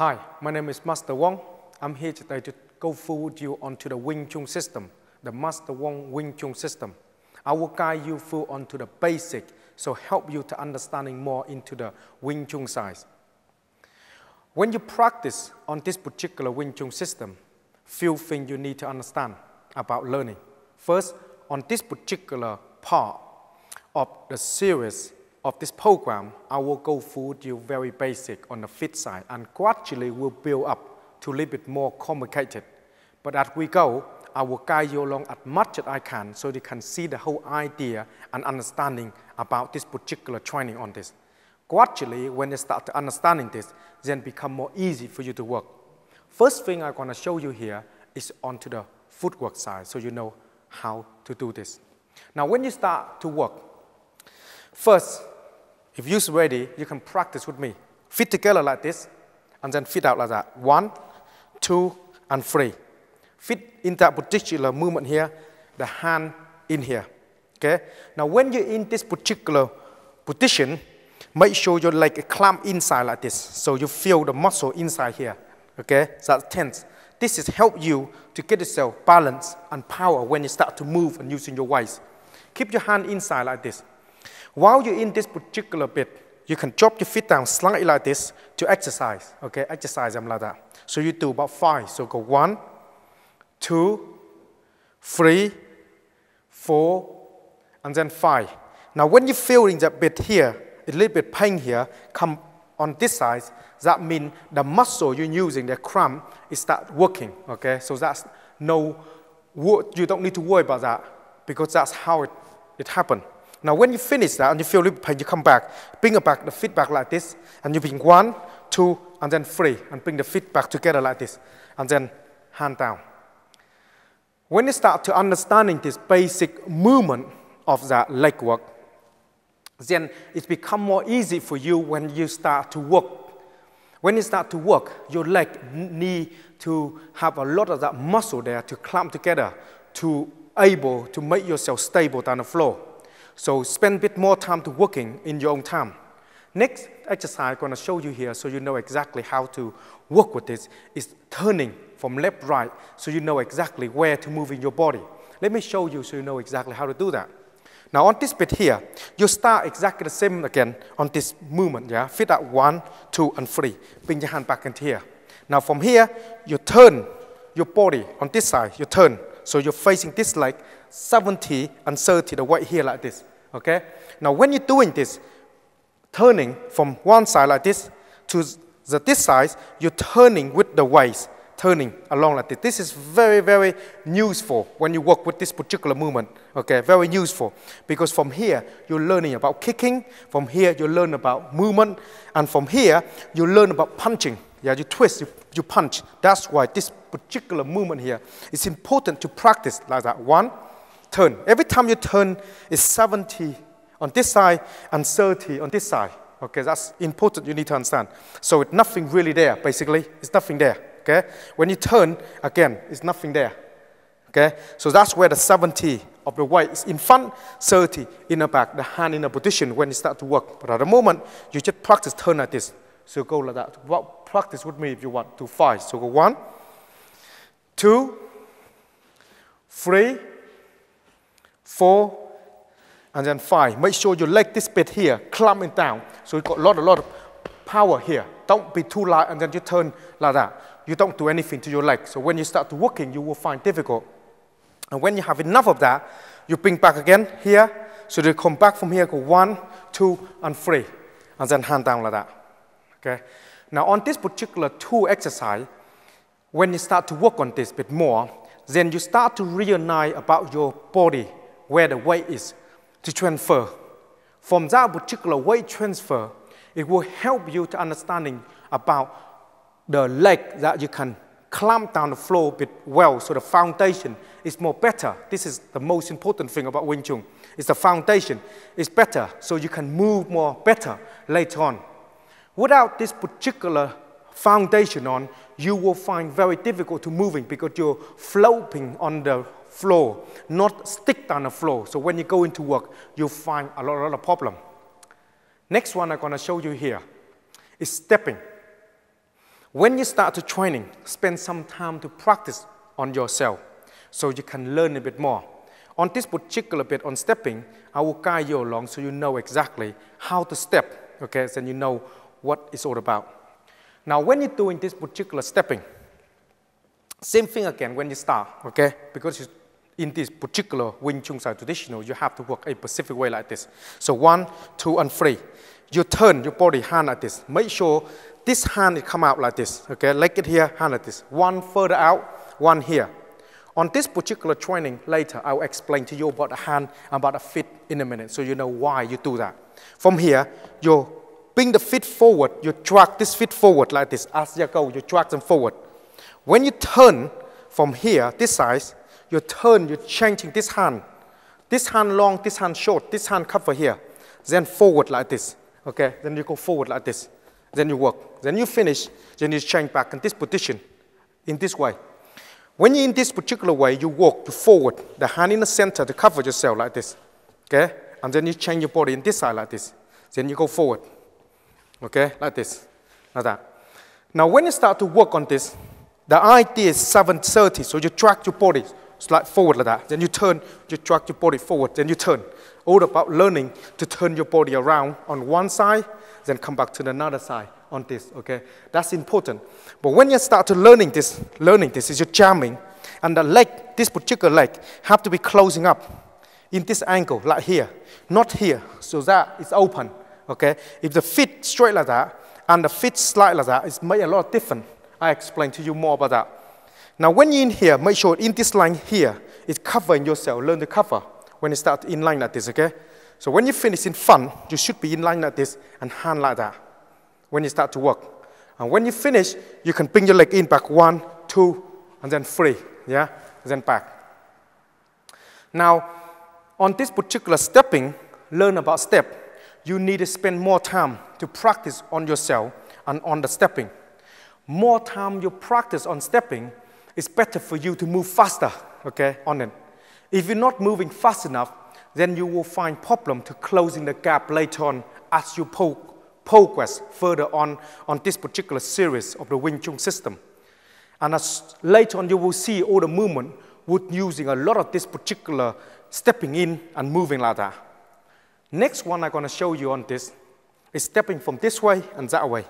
Hi, my name is Master Wong. I'm here today to go forward you onto the Wing Chun system, the Master Wong Wing Chun system. I will guide you through onto the basic, so help you to understanding more into the Wing Chun side. When you practice on this particular Wing Chun system, few things you need to understand about learning. First, on this particular part of the series of this program, I will go through you very basic on the fit side and gradually will build up to a little bit more complicated. But as we go, I will guide you along as much as I can so you can see the whole idea and understanding about this particular training on this. Gradually, when you start to understanding this, then it become more easy for you to work. First thing I'm going to show you here is onto the footwork side so you know how to do this. Now when you start to work, first, if you're ready, you can practice with me. Fit together like this, and then fit out like that. 1, 2, and 3. Fit in that particular movement here, the hand in here. Okay? Now when you're in this particular position, make sure your leg clamp inside like this, so you feel the muscle inside here. Okay? So that's tense. This is help you to get yourself balance and power when you start to move and using your waist. Keep your hand inside like this. While you're in this particular bit, you can drop your feet down slightly like this to exercise. Okay, exercise them like that. So you do about 5. So go 1, 2, 3, 4, and then 5. Now when you're feeling that bit here, a little bit pain here, come on this side, that means the muscle you're using, the cramp, is start working. Okay, so that's no, you don't need to worry about that because that's how it happened. Now when you finish that and you feel a little pain, you come back, bring it back, the feet back like this, and you bring 1, 2, and then 3, and bring the feet back together like this, and then hand down. When you start to understanding this basic movement of that leg work, then it becomes more easy for you when you start to work. When you start to work, your leg need to have a lot of that muscle there to clamp together, to able to make yourself stable down the floor. So spend a bit more time to working in your own time. Next exercise I'm going to show you here so you know exactly how to work with this is turning from left, right, so you know exactly where to move in your body. Let me show you so you know exactly how to do that. Now on this bit here, you start exactly the same again on this movement. Yeah, fit out 1, 2, and 3. Bring your hand back into here. Now from here, you turn your body on this side, you turn. So you're facing this leg 70 and 30, the weight here like this. Okay? Now when you're doing this, turning from one side like this to this side, you're turning with the waist, turning along like this. This is very, very useful when you work with this particular movement. Okay, very useful. Because from here, you're learning about kicking. From here, you learn about movement. And from here, you learn about punching. Yeah, you twist, you punch. That's why this particular movement here is important to practice like that. 1, turn. Every time you turn, it's 70 on this side and 30 on this side. Okay, that's important, you need to understand. So it's nothing really there, basically. It's nothing there. Okay? When you turn, again, it's nothing there. Okay? So that's where the 70 of the weight is in front, 30 in the back, the hand in a position when you start to work. But at the moment, you just practice turn like this. So go like that. Well, practice with me if you want to 5. So go 1, 2, 3, 4, and then 5. Make sure you leg this bit here, clamp it down. So you've got a lot of power here. Don't be too light and then you turn like that. You don't do anything to your leg. So when you start to working, you will find difficult. And when you have enough of that, you bring back again here. So you come back from here, go 1, 2, and 3. And then hand down like that. Okay? Now on this particular 2 exercise, when you start to work on this a bit more, then you start to realize about your body, where the weight is, to transfer. From that particular weight transfer, it will help you to understanding about the leg that you can clamp down the floor a bit well, so the foundation is more better. This is the most important thing about Wing Chun, is the foundation is better, so you can move more better later on. Without this particular foundation on, you will find very difficult to moving because you're floating on the floor, not stick down the floor. So when you go into work, you'll find a lot of problem. Next one I'm going to show you here is stepping. When you start to training, spend some time to practice on yourself so you can learn a bit more. On this particular bit on stepping, I will guide you along so you know exactly how to step, okay, so you know what it's all about. Now, when you're doing this particular stepping, same thing again when you start, okay, because in this particular Wing Chun style traditional, you have to work a specific way like this. So 1, 2, and 3. You turn your body hand like this. Make sure this hand is come out like this, okay, leg it here, hand like this. One further out, one here. On this particular training later, I'll explain to you about the hand and about the feet in a minute, so you know why you do that. From here, you bring the feet forward, you drag this feet forward like this. As you go, you drag them forward. When you turn from here, this side, you turn, you're changing this hand. This hand long, this hand short, this hand cover here. Then forward like this, okay? Then you go forward like this. Then you work. Then you finish, then you change back in this position, in this way. When you're in this particular way, you walk to forward, the hand in the center to cover yourself like this, okay? And then you change your body in this side like this. Then you go forward, okay? Like this, like that. Now, when you start to work on this, the idea is 7:30, so you drag your body slide forward like that. Then you turn, you drag your body forward, then you turn. All about learning to turn your body around on one side, then come back to another side on this, okay? That's important. But when you start to learning this is you're jamming, and the leg, this particular leg, have to be closing up in this angle, like here, not here, so that it's open, okay? If the feet straight like that, and the feet slide like that, it's made a lot different. I explain to you more about that. Now, when you're in here, make sure in this line here, it's covering yourself. Learn to cover when you start in line like this, okay? So when you finish in front, you should be in line like this and hand like that when you start to work. And when you finish, you can bring your leg in back 1, 2, and then 3, yeah? And then back. Now, on this particular stepping, learn about step, you need to spend more time to practice on yourself and on the stepping. More time you practice on stepping, it's better for you to move faster, okay, on it. If you're not moving fast enough, then you will find problem to closing the gap later on as you progress further on this particular series of the Wing Chun system. And as later on you will see all the movement with using a lot of this particular stepping in and moving like that. Next one I'm going to show you on this is stepping from this way and that way,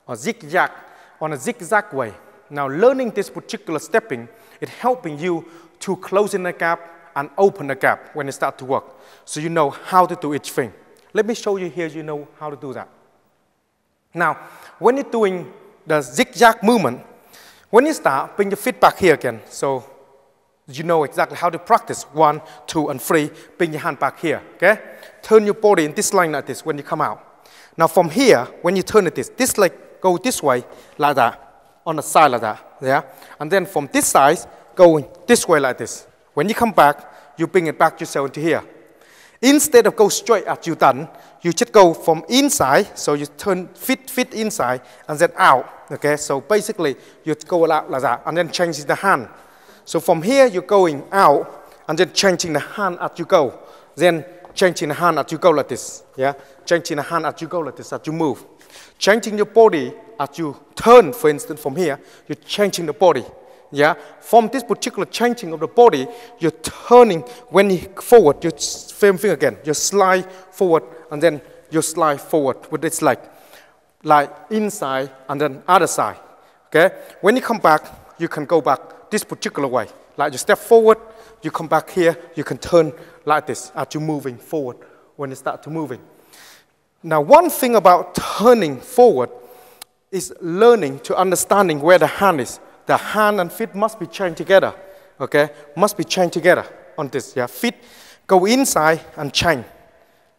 or zigzag, on a zigzag way. Now, learning this particular stepping, it's helping you to close in the gap and open the gap when you start to work. So you know how to do each thing. Let me show you here, you know how to do that. Now, when you're doing the zigzag movement, when you start, bring your feet back here again. So you know exactly how to practice. 1, 2, and 3, bring your hand back here, okay? Turn your body in this line like this when you come out. Now, from here, when you turn it this leg go this way like that. On the side like that, yeah? And then from this side, going this way like this. When you come back, you bring it back yourself into here. Instead of go straight as you done, you just go from inside, so you turn feet inside, and then out, okay? So basically, you go out like that, and then changing the hand. So from here, you're going out, and then changing the hand as you go. Then changing the hand as you go like this, yeah? Changing the hand as you go like this, as you move. Changing your body as you turn, for instance, from here, you're changing the body, yeah? From this particular changing of the body, you're turning when you forward, you same thing again. You slide forward, and then you slide forward with this leg, like inside and then other side, okay? When you come back, you can go back this particular way. Like you step forward, you come back here, you can turn like this as you're moving forward when you start to moving. Now, one thing about turning forward is learning to understanding where the hand is. The hand and feet must be chained together, okay? Must be chained together on this, yeah? Feet go inside and chain,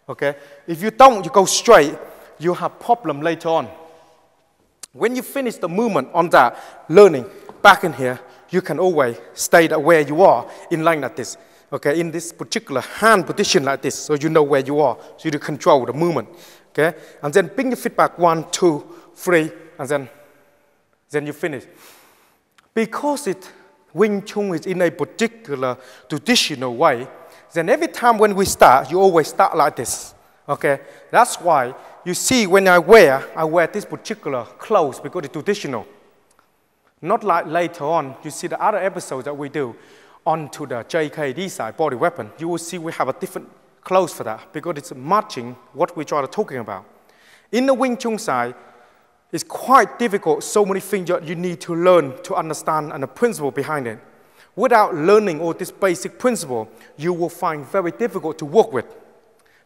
okay? If you don't, you go straight, you have problem later on. When you finish the movement on that, learning back in here, you can always stay where you are in line like this. Okay, in this particular hand position like this, so you know where you are, so you control the movement, okay? And then bring your feet back, 1, 2, 3, and then you finish. Because Wing Chun is in a particular traditional way, then every time when we start, you always start like this, okay? That's why you see when I wear this particular clothes because it's traditional, Not like later on, you see the other episodes that we do onto the JKD side, body weapon. You will see we have a different clothes for that because it's matching what we try to talking about. In the Wing Chun side, it's quite difficult, so many things that you need to learn to understand and the principle behind it. Without learning all this basic principle, you will find very difficult to work with.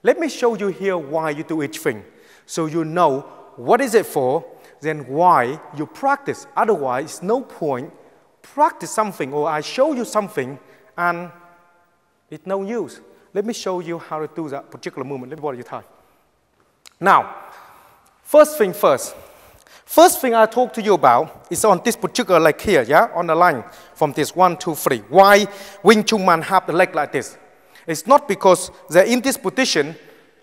Let me show you here why you do each thing, so you know what is it for, then why you practice. Otherwise, no point practice something or I show you something and it's no use. Let me show you how to do that particular movement. Let me borrow your time. Now, first thing first. First thing I talk to you about is on this particular leg here, yeah, on the line from this 1, 2, 3. Why Wing Chun man have the leg like this? It's not because they're in this position,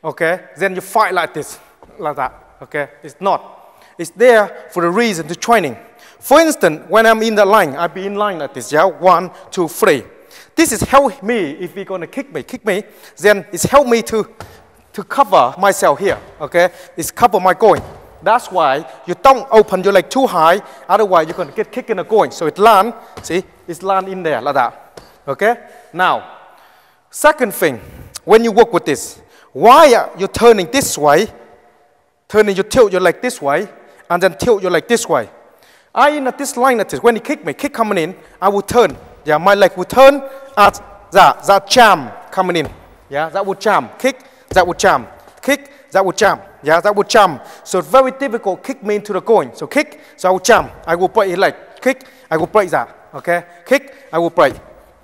okay, then you fight like this, like that, okay? It's not. It's there for the reason to training. For instance, when I'm in the line, I'll be in line like this, yeah, 1, 2, 3. This is help me, if you're gonna kick me, then it's help me to cover myself here, okay? It's cover my going. That's why you don't open your leg too high, otherwise you're gonna get kicked in the going. So it land, see, it's land in there like that, okay? Now, second thing, when you work with this, why are you turning this way, you tilt your leg this way, and then tilt your leg this way. I in this line like this, when you kick me, kick coming in, I will turn. Yeah, my leg will turn at that jam coming in. Yeah, that would jam. Kick, that would jam. Kick, that would jam. Yeah, that would jam. So it's very difficult, kick me into the going. So kick, so I will jam. I will break his leg. Kick, I will break that. Okay? Kick, I will break.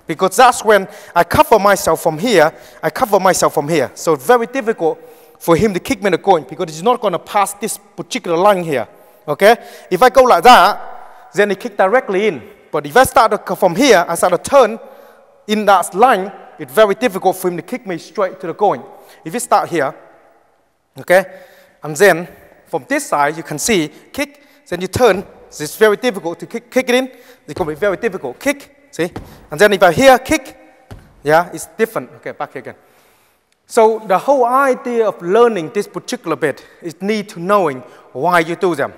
Because that's when I cover myself from here, So it's very difficult for him to kick me in the going because he's not going to pass this particular line here. Okay? If I go like that, then he kick directly in. But if I start from here, I start to turn in that line, it's very difficult for him to kick me straight to the going. If you start here, okay, and then from this side, you can see, kick, then you turn, so it's very difficult to kick it in. It's going to be very difficult. Kick, see? And then if I here, kick, yeah, it's different. Okay, back here again. So the whole idea of learning this particular bit is need to knowing why you do them.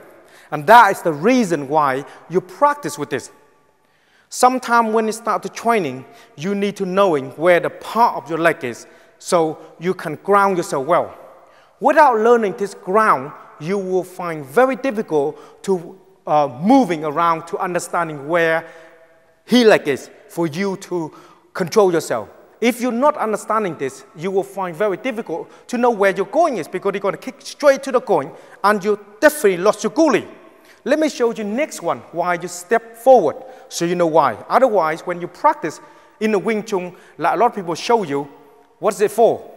And that is the reason why you practice with this. Sometimes when you start the training, you need to knowing where the part of your leg is so you can ground yourself well. Without learning this ground, you will find very difficult to moving around to understanding where heel leg is for you to control yourself. If you're not understanding this, you will find very difficult to know where your going is because you're going to kick straight to the going and you definitely lost your gully. Let me show you next one why you step forward so you know why. Otherwise, when you practice in the Wing Chun, like a lot of people show you, what is it for?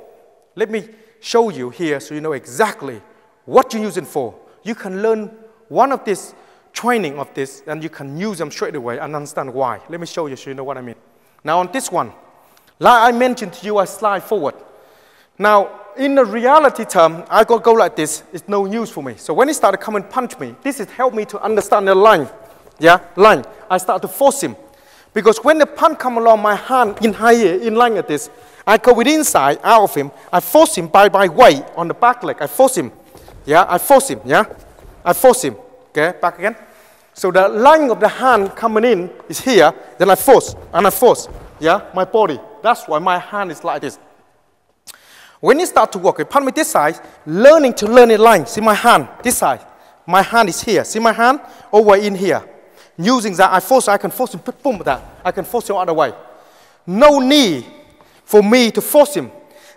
Let me show you here so you know exactly what you're using for. You can learn one of this training of this and you can use them straight away and understand why. Let me show you so you know what I mean. Now on this one, like I mentioned to you, I slide forward. Now, in the reality term, I go like this. It's no use for me. So when he started coming punch me, this has helped me to understand the line. Yeah, line. I start to force him. Because when the punch come along, my hand in high here, in line like this, I go with inside, out of him. I force him by my weight on the back leg. I force him. Yeah, I force him. Yeah, I force him. Okay, back again. So the line of the hand coming in is here. Then I force, and I force. Yeah, my body. That's why my hand is like this. When you start to work, you punch me this side, learning to learn a line. See my hand, this side. My hand is here. See my hand? Over in here. Using that, I can force him, boom, that. I can force him other way. No need for me to force him.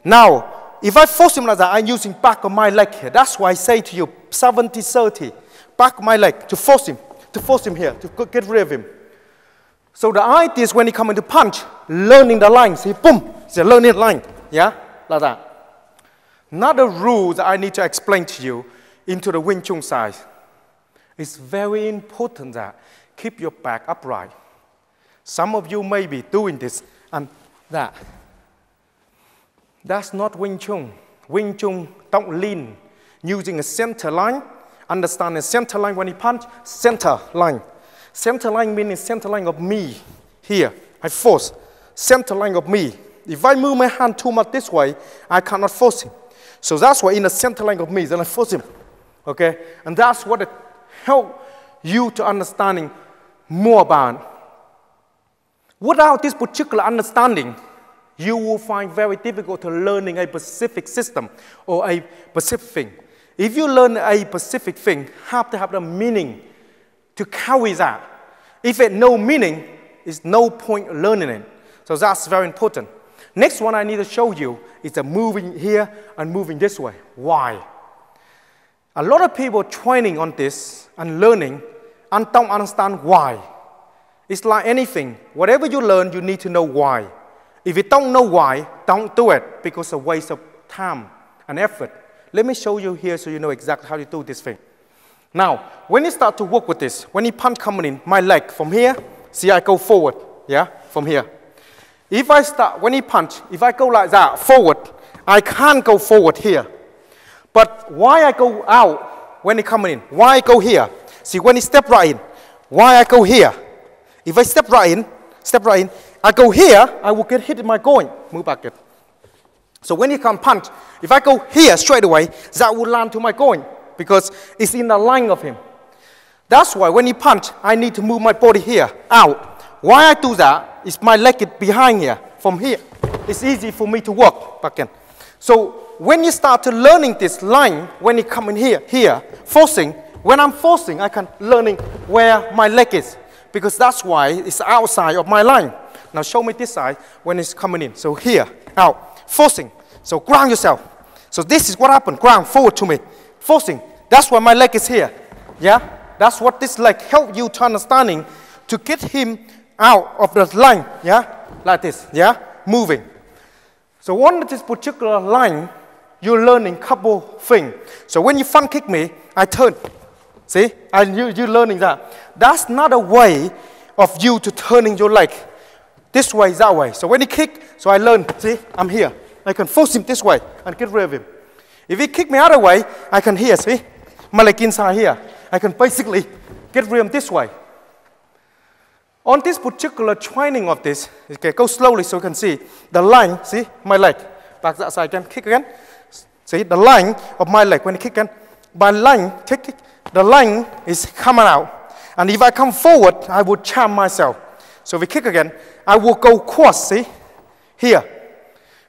Now, if I force him like that, I'm using back of my leg here. That's why I say to you, 70-30. Back of my leg, to force him here, to get rid of him. So the idea is when he come into punch, learning the line. See, boom, see, learning the line. Yeah, like that. Another rule that I need to explain to you into the Wing Chun side. It's very important that keep your back upright. Some of you may be doing this and that. That's not Wing Chun. Wing Chun don't lean. Using a center line, understand the center line when you punch, center line. Center line means center line of me. Here, I force. Center line of me. If I move my hand too much this way, I cannot force him. So that's why in the center line of me, then I force him. Okay? And that's what it helps you to understanding more about. Without this particular understanding, you will find very difficult to learning a specific system or a specific thing. If you learn a specific thing, have to have the meaning to carry that. If it no meaning, it's no point learning it. So that's very important. Next one I need to show you is the moving here and moving this way. Why? A lot of people training on this and learning and don't understand why. It's like anything. Whatever you learn, you need to know why. If you don't know why, don't do it because it's a waste of time and effort. Let me show you here so you know exactly how to do this thing. Now, when you start to work with this, when you punch coming in, my leg from here, see I go forward, yeah, from here. If I start, when you punch, if I go like that, forward, I can't go forward here. But why I go out when he coming in? Why I go here? See, when he step right in, why I go here? If I step right in, I go here, I will get hit in my going. Move back it. So when he come punch, if I go here straight away, that will land to my going because it's in the line of him. That's why when he punch, I need to move my body here, out. Why I do that is my leg is behind here, from here. It's easy for me to walk back in. So when you start to learning this line, when you come in here, forcing, when I'm forcing, I can learning where my leg is because that's why it's outside of my line. Now show me this side when it's coming in. So here, out, forcing. So ground yourself. So this is what happened, ground forward to me. Forcing, that's why my leg is here. Yeah, that's what this leg help you to understanding to get him out of the line. Yeah, like this, yeah, moving. So on this particular line, you're learning couple things. So when you front kick me, I turn. See, you're learning that. That's not a way of you to turning your leg. This way, that way. So when he kick, so I learn, see, I'm here. I can force him this way and get rid of him. If he kick me other way, I can here, see, my leg inside here. I can basically get rid of him this way. On this particular training of this, okay, go slowly so you can see the line, see, my leg. Back that side again, kick again. See, the line of my leg, when you kick again, my line, kick, the line is coming out. And if I come forward, I will chum myself. So if we kick again, I will go cross, see, here.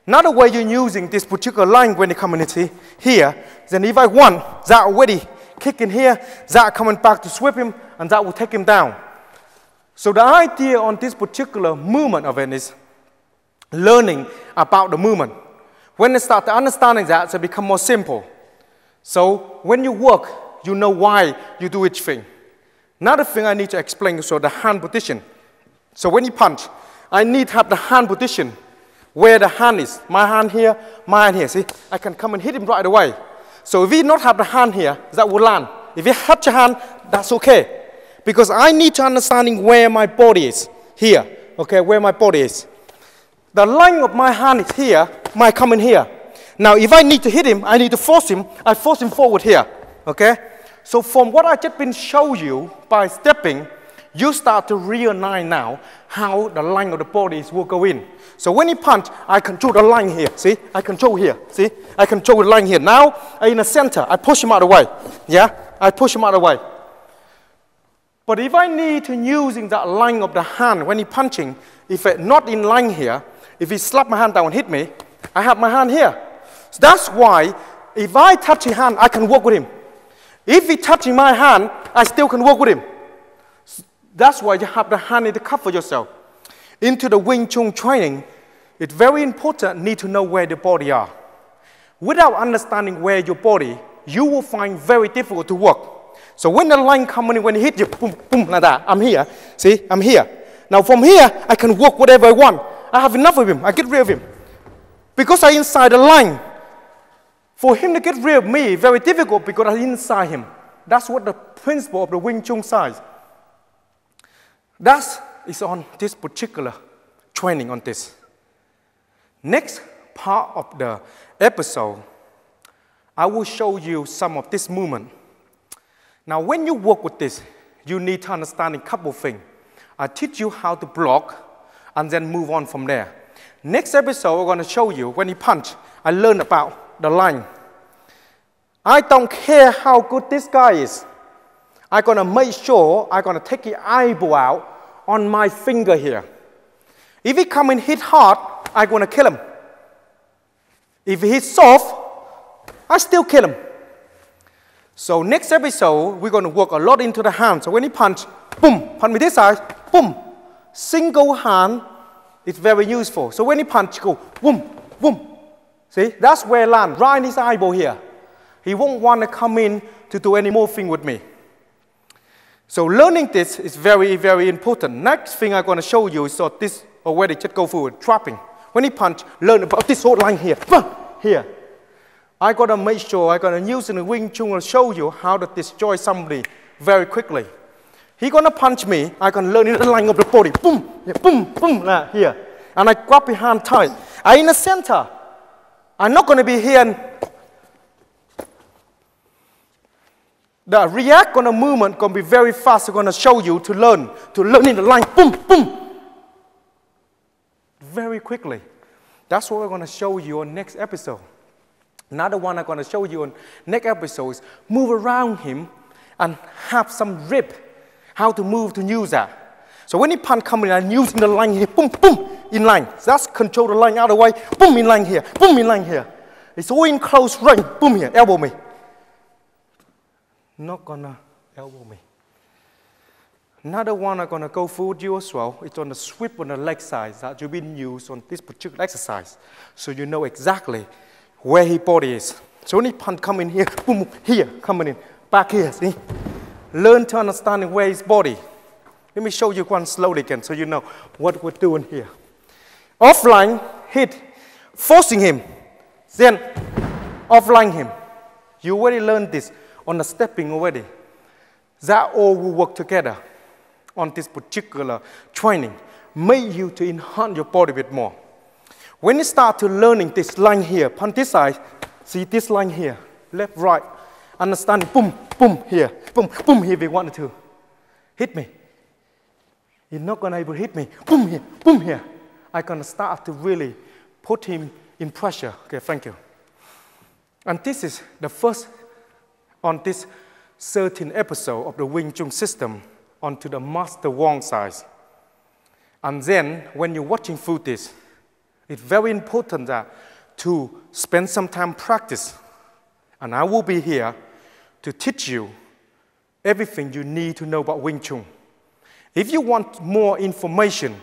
Another way you're using this particular line when you come in, see, here, then if I want, that already kicking here, that coming back to sweep him, and that will take him down. So the idea on this particular movement of it is learning about the movement. When they start understanding that, it becomes more simple. So when you work, you know why you do each thing. Another thing I need to explain is the hand position. So when you punch, I need to have the hand position where the hand is. My hand here, my hand here. See, I can come and hit him right away. So if you not have the hand here, that will land. If you touch your hand, that's okay. Because I need to understanding where my body is. Here, okay, where my body is. The line of my hand is here, my coming here. Now if I need to hit him, I need to force him, I force him forward here, okay? So from what I just been show you by stepping, you start to realize now how the line of the body will go in. So when he punch, I control the line here, see? I control here, see? I control the line here. Now, in the center, I push him out of the way, yeah? I push him out of the way. But if I need to using that line of the hand when he punching, if it's not in line here, if he slap my hand down and hit me, I have my hand here. So that's why if I touch his hand, I can work with him. If he touching my hand, I still can work with him. That's why you have the hand to cover yourself. Into the Wing Chun training, it's very important need to know where the body are. Without understanding where your body, you will find very difficult to work. So when the line comes in, when he hit you, boom, boom, like that, I'm here. See, I'm here. Now from here, I can work whatever I want. I have enough of him. I get rid of him. Because I'm inside the line. For him to get rid of me, very difficult because I'm inside him. That's what the principle of the Wing Chun says. That is on this particular training on this. Next part of the episode, I will show you some of this movement. Now, when you work with this, you need to understand a couple of things. I teach you how to block and then move on from there. Next episode, I'm going to show you when you punch, I learn about the line. I don't care how good this guy is. I'm going to make sure I'm going to take the eyeball out on my finger here. If he come and hit hard, I'm going to kill him. If he hits soft, I still kill him. So next episode, we're going to work a lot into the hand. So when he punch, boom, punch me this side, boom. Single hand is very useful. So when he punch, go boom, boom. See, that's where I land, right in his eyeball here. He won't want to come in to do any more thing with me. So learning this is very, very important. Next thing I'm going to show you is this already just go forward, trapping. When he punch, learn about this whole line here. Here. I got to make sure I'm going to use in the Wing Chun to show you how to destroy somebody very quickly. He going to punch me, I can learn in the line of the body. Boom, boom, boom, here. And I grab his hand tight. I'm in the center. I'm not going to be here. And the react on the movement going to be very fast. I'm going to show you to learn in the line. Boom, boom. Very quickly. That's what we're going to show you on next episode. Another one I'm going to show you on next episode is move around him and have some rip. How to move to use that. So when he punch coming in, I'm using the line here. Boom, boom, in line. So that's control the line out of the way. Boom, in line here. Boom, in line here. It's all in close range. Boom here. Elbow me. Not going to elbow me. Another one I'm going to go through you as well. It's on the sweep on the leg side that you've been used on this particular exercise. So you know exactly where his body is. So when he punch come in here, boom, here, coming in, back here, see? Learn to understand where his body. Let me show you one slowly again so you know what we're doing here. Offline, hit, forcing him, then offline him. You already learned this on the stepping already. That all will work together on this particular training. Make you to enhance your body a bit more. When you start to learning this line here, punch this side, see this line here, left, right, understand, boom, boom, here, boom, boom, here, if you want to. Hit me. You're not going to be able to hit me. Boom, here. I'm going to start to really put him in pressure. Okay, thank you. And this is the first on this 13th episode of the Wing Chun system onto the Master Wong side. And then, when you're watching through this, it's very important that to spend some time practice. And I will be here to teach you everything you need to know about Wing Chun. If you want more information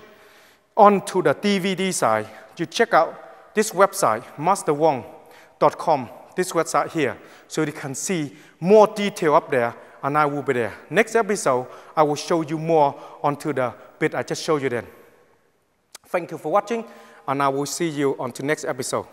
onto the DVD side, you check out this website, masterwong.com, this website here, so you can see more detail up there, and I will be there. Next episode, I will show you more onto the bit I just showed you then. Thank you for watching, and I will see you on to next episode.